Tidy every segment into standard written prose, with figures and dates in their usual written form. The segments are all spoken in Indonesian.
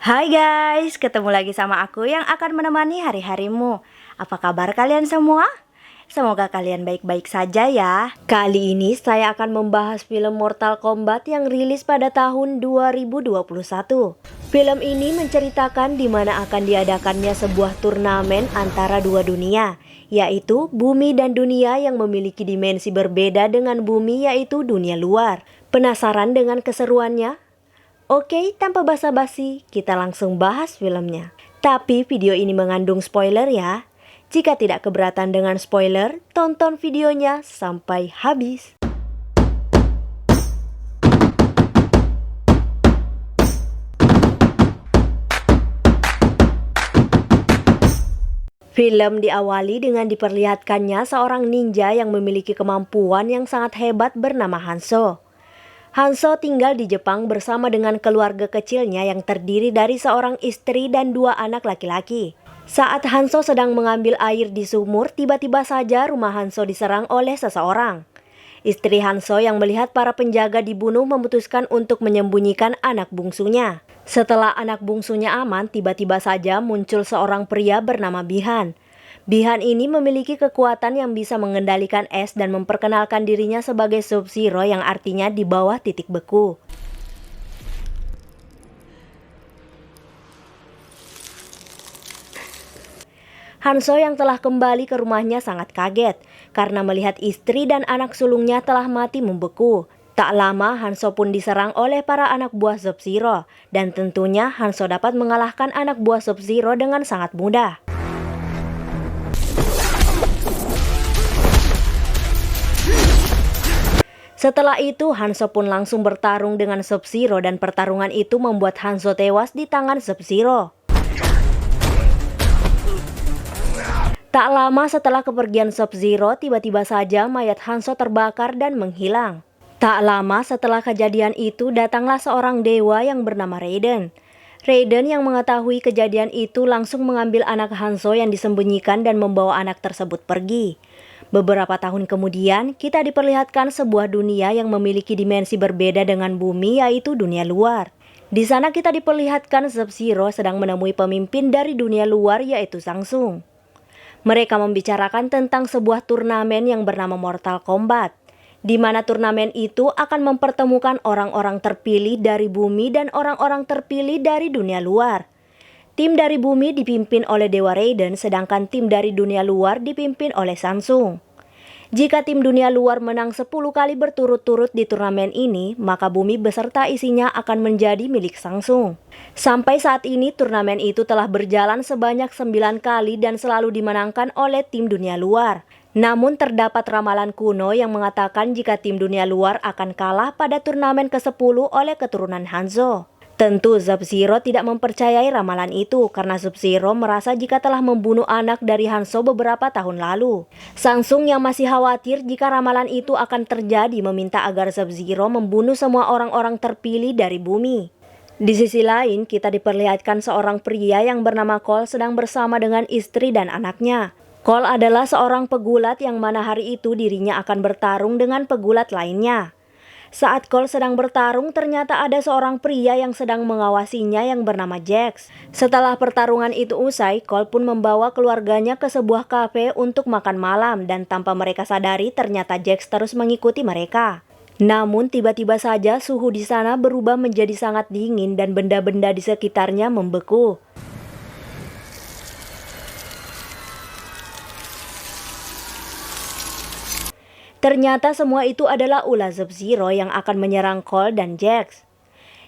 Hai guys, ketemu lagi sama aku yang akan menemani hari-harimu. Apa kabar kalian semua? Semoga kalian baik-baik saja ya. Kali ini saya akan membahas film Mortal Kombat yang rilis pada tahun 2021. Film ini menceritakan di mana akan diadakannya sebuah turnamen antara dua dunia, yaitu bumi dan dunia yang memiliki dimensi berbeda dengan bumi, yaitu dunia luar. Penasaran dengan keseruannya? Oke, tanpa basa-basi, kita langsung bahas filmnya. Tapi video ini mengandung spoiler ya. Jika tidak keberatan dengan spoiler, tonton videonya sampai habis. Film diawali dengan diperlihatkannya seorang ninja yang memiliki kemampuan yang sangat hebat bernama Hanzo. Hanzo tinggal di Jepang bersama dengan keluarga kecilnya yang terdiri dari seorang istri dan dua anak laki-laki. Saat Hanzo sedang mengambil air di sumur, tiba-tiba saja rumah Hanzo diserang oleh seseorang. Istri Hanzo yang melihat para penjaga dibunuh memutuskan untuk menyembunyikan anak bungsunya. Setelah anak bungsunya aman, tiba-tiba saja muncul seorang pria bernama Bihan. Bihan ini memiliki kekuatan yang bisa mengendalikan es dan memperkenalkan dirinya sebagai Sub-Zero yang artinya di bawah titik beku. Hanzo yang telah kembali ke rumahnya sangat kaget karena melihat istri dan anak sulungnya telah mati membeku. Tak lama Hanzo pun diserang oleh para anak buah Sub-Zero dan tentunya Hanzo dapat mengalahkan anak buah Sub-Zero dengan sangat mudah. Setelah itu, Hanzo pun langsung bertarung dengan Sub-Zero dan pertarungan itu membuat Hanzo tewas di tangan Sub-Zero. Tak lama setelah kepergian Sub-Zero, tiba-tiba saja mayat Hanzo terbakar dan menghilang. Tak lama setelah kejadian itu, datanglah seorang dewa yang bernama Raiden. Raiden yang mengetahui kejadian itu langsung mengambil anak Hanzo yang disembunyikan dan membawa anak tersebut pergi. Beberapa tahun kemudian, kita diperlihatkan sebuah dunia yang memiliki dimensi berbeda dengan bumi, yaitu dunia luar. Di sana kita diperlihatkan Sub-Zero sedang menemui pemimpin dari dunia luar, yaitu Shang-Tsung. Mereka membicarakan tentang sebuah turnamen yang bernama Mortal Kombat, di mana turnamen itu akan mempertemukan orang-orang terpilih dari bumi dan orang-orang terpilih dari dunia luar. Tim dari bumi dipimpin oleh Dewa Raiden, sedangkan tim dari dunia luar dipimpin oleh Shang-Tsung. Jika tim dunia luar menang 10 kali berturut-turut di turnamen ini, maka bumi beserta isinya akan menjadi milik Shang-Tsung. Sampai saat ini, turnamen itu telah berjalan sebanyak 9 kali dan selalu dimenangkan oleh tim dunia luar. Namun terdapat ramalan kuno yang mengatakan jika tim dunia luar akan kalah pada turnamen ke-10 oleh keturunan Hanzo. Tentu Sub-Zero tidak mempercayai ramalan itu karena Sub-Zero merasa jika telah membunuh anak dari Hanzo beberapa tahun lalu. Shang-Tsung yang masih khawatir jika ramalan itu akan terjadi meminta agar Sub-Zero membunuh semua orang-orang terpilih dari bumi. Di sisi lain, kita diperlihatkan seorang pria yang bernama Cole sedang bersama dengan istri dan anaknya. Cole adalah seorang pegulat yang mana hari itu dirinya akan bertarung dengan pegulat lainnya. Saat Cole sedang bertarung, ternyata ada seorang pria yang sedang mengawasinya yang bernama Jax. Setelah pertarungan itu usai, Cole pun membawa keluarganya ke sebuah kafe untuk makan malam dan tanpa mereka sadari ternyata Jax terus mengikuti mereka. Namun tiba-tiba saja suhu di sana berubah menjadi sangat dingin dan benda-benda di sekitarnya membeku. Ternyata semua itu adalah ulah Sub-Zero yang akan menyerang Cole dan Jax.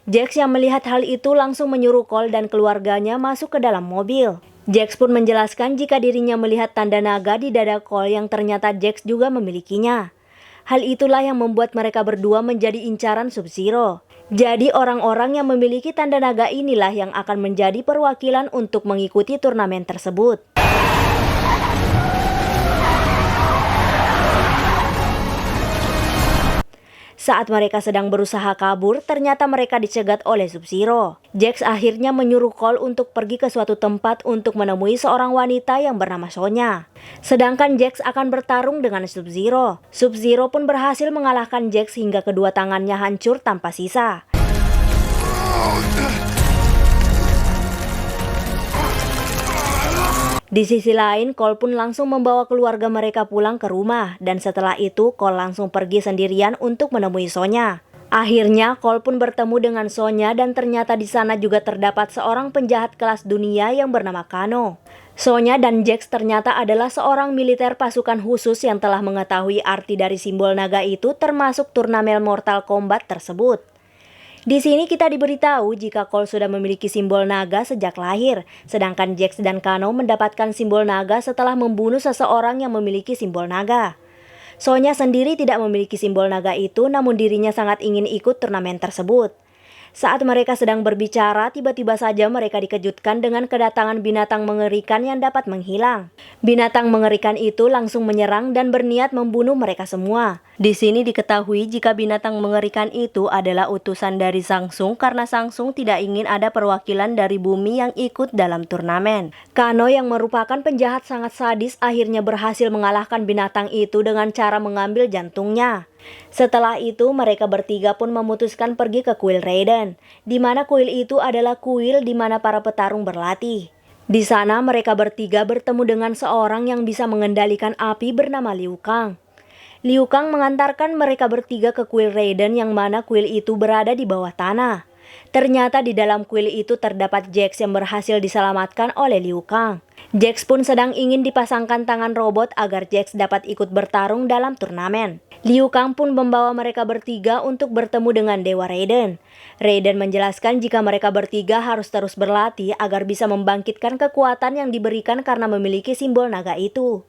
Jax yang melihat hal itu langsung menyuruh Cole dan keluarganya masuk ke dalam mobil. Jax pun menjelaskan jika dirinya melihat tanda naga di dada Cole yang ternyata Jax juga memilikinya. Hal itulah yang membuat mereka berdua menjadi incaran Sub-Zero. Jadi orang-orang yang memiliki tanda naga inilah yang akan menjadi perwakilan untuk mengikuti turnamen tersebut. Saat mereka sedang berusaha kabur, ternyata mereka dicegat oleh Sub-Zero. Jax akhirnya menyuruh Cole untuk pergi ke suatu tempat untuk menemui seorang wanita yang bernama Sonya. Sedangkan Jax akan bertarung dengan Sub-Zero. Sub-Zero pun berhasil mengalahkan Jax hingga kedua tangannya hancur tanpa sisa. Di sisi lain, Cole pun langsung membawa keluarga mereka pulang ke rumah, dan setelah itu Cole langsung pergi sendirian untuk menemui Sonya. Akhirnya, Cole pun bertemu dengan Sonya dan ternyata di sana juga terdapat seorang penjahat kelas dunia yang bernama Kano. Sonya dan Jax ternyata adalah seorang militer pasukan khusus yang telah mengetahui arti dari simbol naga itu termasuk turnamen Mortal Kombat tersebut. Di sini kita diberitahu jika Cole sudah memiliki simbol naga sejak lahir, sedangkan Jax dan Kano mendapatkan simbol naga setelah membunuh seseorang yang memiliki simbol naga. Sonya sendiri tidak memiliki simbol naga itu, namun dirinya sangat ingin ikut turnamen tersebut. Saat mereka sedang berbicara, tiba-tiba saja mereka dikejutkan dengan kedatangan binatang mengerikan yang dapat menghilang. Binatang mengerikan itu langsung menyerang dan berniat membunuh mereka semua. Di sini diketahui jika binatang mengerikan itu adalah utusan dari Shang karena Shang tidak ingin ada perwakilan dari bumi yang ikut dalam turnamen. Kano yang merupakan penjahat sangat sadis akhirnya berhasil mengalahkan binatang itu dengan cara mengambil jantungnya. Setelah itu mereka bertiga pun memutuskan pergi ke kuil Raiden, di mana kuil itu adalah kuil di mana para petarung berlatih. Di sana mereka bertiga bertemu dengan seorang yang bisa mengendalikan api bernama Liu Kang. Liu Kang mengantarkan mereka bertiga ke kuil Raiden yang mana kuil itu berada di bawah tanah. Ternyata di dalam kuil itu terdapat Jax yang berhasil diselamatkan oleh Liu Kang. Jax pun sedang ingin dipasangkan tangan robot agar Jax dapat ikut bertarung dalam turnamen. Liu Kang pun membawa mereka bertiga untuk bertemu dengan Dewa Raiden. Raiden menjelaskan jika mereka bertiga harus terus berlatih agar bisa membangkitkan kekuatan yang diberikan karena memiliki simbol naga itu.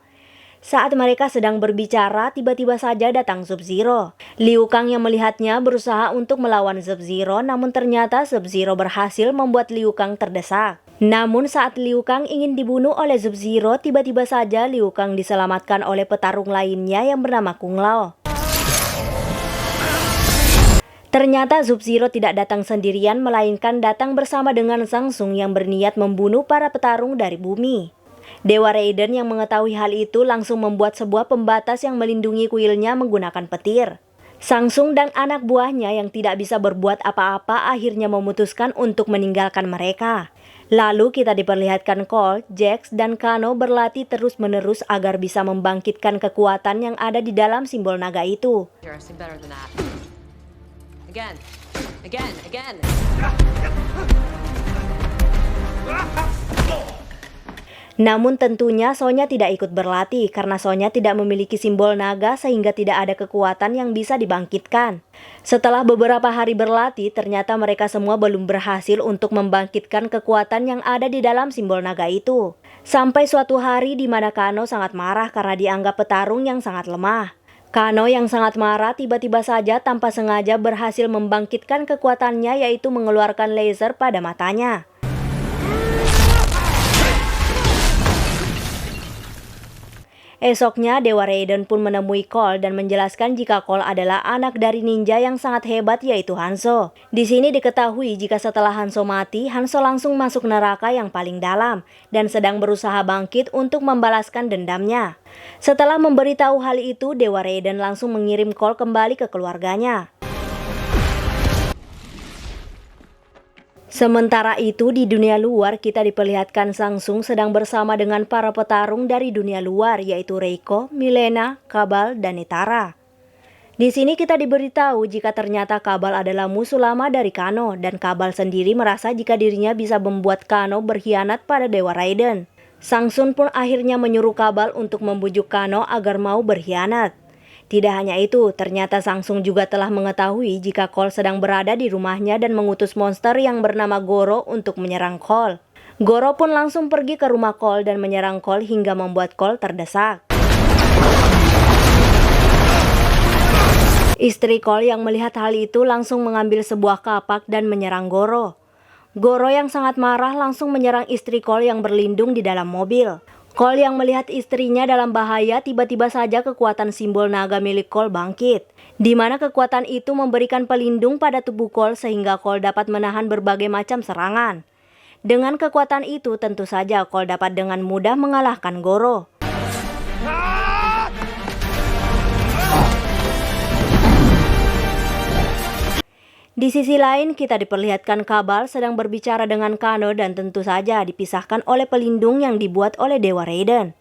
Saat mereka sedang berbicara, tiba-tiba saja datang Sub-Zero. Liu Kang yang melihatnya berusaha untuk melawan Sub-Zero, namun ternyata Sub-Zero berhasil membuat Liu Kang terdesak. Namun saat Liu Kang ingin dibunuh oleh Sub-Zero, tiba-tiba saja Liu Kang diselamatkan oleh petarung lainnya yang bernama Kung Lao. Ternyata Sub-Zero tidak datang sendirian, melainkan datang bersama dengan Shang Tsung yang berniat membunuh para petarung dari bumi. Dewa Raiden yang mengetahui hal itu langsung membuat sebuah pembatas yang melindungi kuilnya menggunakan petir. Shang Tsung dan anak buahnya yang tidak bisa berbuat apa-apa akhirnya memutuskan untuk meninggalkan mereka. Lalu kita diperlihatkan Cole, Jax, dan Kano berlatih terus-menerus agar bisa membangkitkan kekuatan yang ada di dalam simbol naga itu. Again. Namun tentunya Sonya tidak ikut berlatih karena Sonya tidak memiliki simbol naga sehingga tidak ada kekuatan yang bisa dibangkitkan. Setelah beberapa hari berlatih, ternyata mereka semua belum berhasil untuk membangkitkan kekuatan yang ada di dalam simbol naga itu. Sampai suatu hari di mana Kano sangat marah karena dianggap petarung yang sangat lemah. Kano yang sangat marah tiba-tiba saja tanpa sengaja berhasil membangkitkan kekuatannya, yaitu mengeluarkan laser pada matanya. Esoknya, Dewa Raiden pun menemui Cole dan menjelaskan jika Cole adalah anak dari ninja yang sangat hebat, yaitu Hanzo. Di sini diketahui jika setelah Hanzo mati, Hanzo langsung masuk neraka yang paling dalam dan sedang berusaha bangkit untuk membalaskan dendamnya. Setelah memberitahu hal itu, Dewa Raiden langsung mengirim Cole kembali ke keluarganya. Sementara itu di dunia luar kita diperlihatkan Shang Tsung sedang bersama dengan para petarung dari dunia luar, yaitu Reiko, Mileena, Kabal, dan Nitara. Di sini kita diberitahu jika ternyata Kabal adalah musuh lama dari Kano, dan Kabal sendiri merasa jika dirinya bisa membuat Kano berkhianat pada Dewa Raiden. Shang Tsung pun akhirnya menyuruh Kabal untuk membujuk Kano agar mau berkhianat. Tidak hanya itu, ternyata Shang Tsung juga telah mengetahui jika Cole sedang berada di rumahnya dan mengutus monster yang bernama Goro untuk menyerang Cole. Goro pun langsung pergi ke rumah Cole dan menyerang Cole hingga membuat Cole terdesak. Istri Cole yang melihat hal itu langsung mengambil sebuah kapak dan menyerang Goro. Goro yang sangat marah langsung menyerang istri Cole yang berlindung di dalam mobil. Cole yang melihat istrinya dalam bahaya, tiba-tiba saja kekuatan simbol naga milik Cole bangkit, di mana kekuatan itu memberikan pelindung pada tubuh Cole sehingga Cole dapat menahan berbagai macam serangan. Dengan kekuatan itu tentu saja Cole dapat dengan mudah mengalahkan Goro. Di sisi lain, kita diperlihatkan Kabal sedang berbicara dengan Kano dan tentu saja dipisahkan oleh pelindung yang dibuat oleh Dewa Raiden.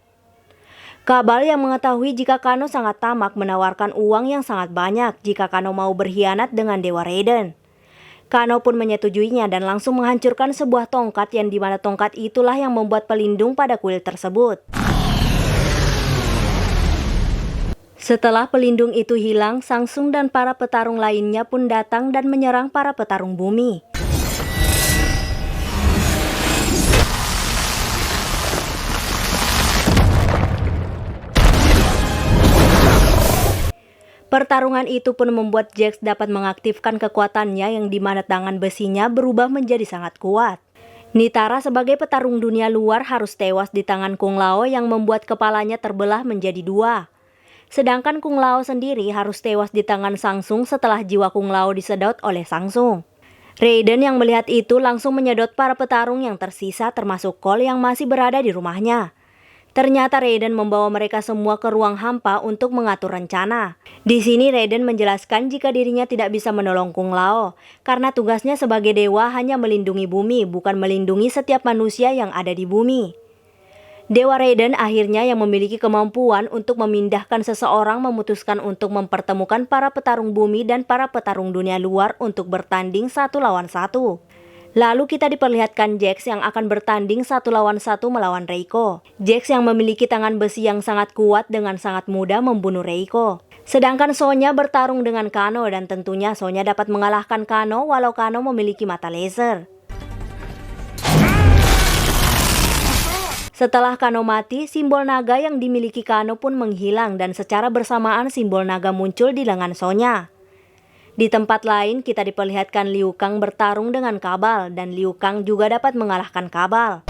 Kabal yang mengetahui jika Kano sangat tamak menawarkan uang yang sangat banyak jika Kano mau berkhianat dengan Dewa Raiden. Kano pun menyetujuinya dan langsung menghancurkan sebuah tongkat yang dimana tongkat itulah yang membuat pelindung pada kuil tersebut. Setelah pelindung itu hilang, Sangsung dan para petarung lainnya pun datang dan menyerang para petarung bumi. Pertarungan itu pun membuat Jax dapat mengaktifkan kekuatannya yang dimana tangan besinya berubah menjadi sangat kuat. Nitara sebagai petarung dunia luar harus tewas di tangan Kung Lao yang membuat kepalanya terbelah menjadi dua. Sedangkan Kung Lao sendiri harus tewas di tangan Sangsung setelah jiwa Kung Lao disedot oleh Sangsung. Raiden yang melihat itu langsung menyedot para petarung yang tersisa termasuk Cole yang masih berada di rumahnya. Ternyata Raiden membawa mereka semua ke ruang hampa untuk mengatur rencana. Di sini Raiden menjelaskan jika dirinya tidak bisa menolong Kung Lao, karena tugasnya sebagai dewa hanya melindungi bumi, bukan melindungi setiap manusia yang ada di bumi. Dewa Raiden akhirnya yang memiliki kemampuan untuk memindahkan seseorang memutuskan untuk mempertemukan para petarung bumi dan para petarung dunia luar untuk bertanding 1 lawan 1. Lalu kita diperlihatkan Jax yang akan bertanding 1 lawan 1 melawan Reiko. Jax yang memiliki tangan besi yang sangat kuat dengan sangat mudah membunuh Reiko. Sedangkan Sonya bertarung dengan Kano dan tentunya Sonya dapat mengalahkan Kano walau Kano memiliki mata laser. Setelah Kano mati, simbol naga yang dimiliki Kano pun menghilang dan secara bersamaan simbol naga muncul di lengan Sonya. Di tempat lain kita diperlihatkan Liu Kang bertarung dengan Kabal dan Liu Kang juga dapat mengalahkan Kabal.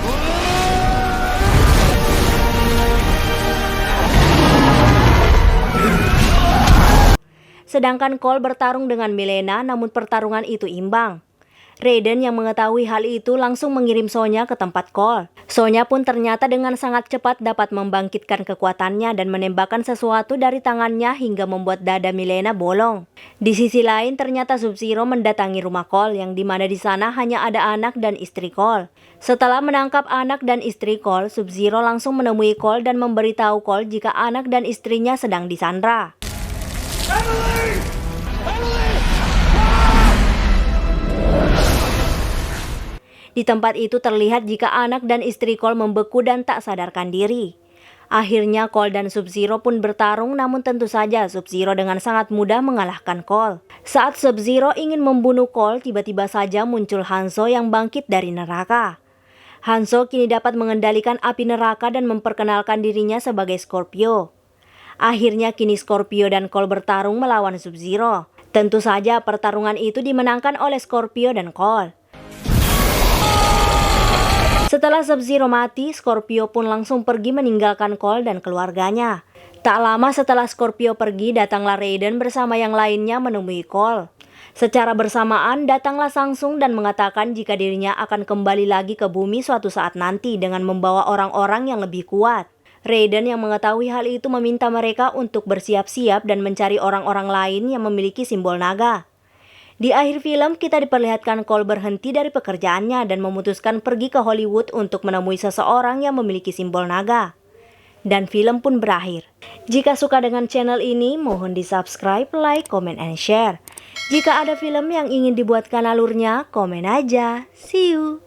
Sedangkan Cole bertarung dengan Mileena namun pertarungan itu imbang. Raiden yang mengetahui hal itu langsung mengirim Sonya ke tempat Cole. Sonya pun ternyata dengan sangat cepat dapat membangkitkan kekuatannya dan menembakkan sesuatu dari tangannya hingga membuat dada Mileena bolong. Di sisi lain ternyata Sub-Zero mendatangi rumah Cole yang dimana di sana hanya ada anak dan istri Cole. Setelah menangkap anak dan istri Cole, Sub-Zero langsung menemui Cole dan memberitahu Cole jika anak dan istrinya sedang disandra. Di tempat itu terlihat jika anak dan istri Cole membeku dan tak sadarkan diri. Akhirnya Cole dan Sub-Zero pun bertarung namun tentu saja Sub-Zero dengan sangat mudah mengalahkan Cole. Saat Sub-Zero ingin membunuh Cole, tiba-tiba saja muncul Hanzo yang bangkit dari neraka. Hanzo kini dapat mengendalikan api neraka dan memperkenalkan dirinya sebagai Scorpio. Akhirnya kini Scorpio dan Cole bertarung melawan Sub-Zero. Tentu saja pertarungan itu dimenangkan oleh Scorpio dan Cole. Setelah Sub-Zero mati, Scorpio pun langsung pergi meninggalkan Cole dan keluarganya. Tak lama setelah Scorpio pergi, datanglah Raiden bersama yang lainnya menemui Cole. Secara bersamaan, datanglah Sangsung dan mengatakan jika dirinya akan kembali lagi ke bumi suatu saat nanti dengan membawa orang-orang yang lebih kuat. Raiden yang mengetahui hal itu meminta mereka untuk bersiap-siap dan mencari orang-orang lain yang memiliki simbol naga. Di akhir film, kita diperlihatkan Cole berhenti dari pekerjaannya dan memutuskan pergi ke Hollywood untuk menemui seseorang yang memiliki simbol naga. Dan film pun berakhir. Jika suka dengan channel ini, mohon di-subscribe, like, comment, and share. Jika ada film yang ingin dibuatkan alurnya, komen aja. See you!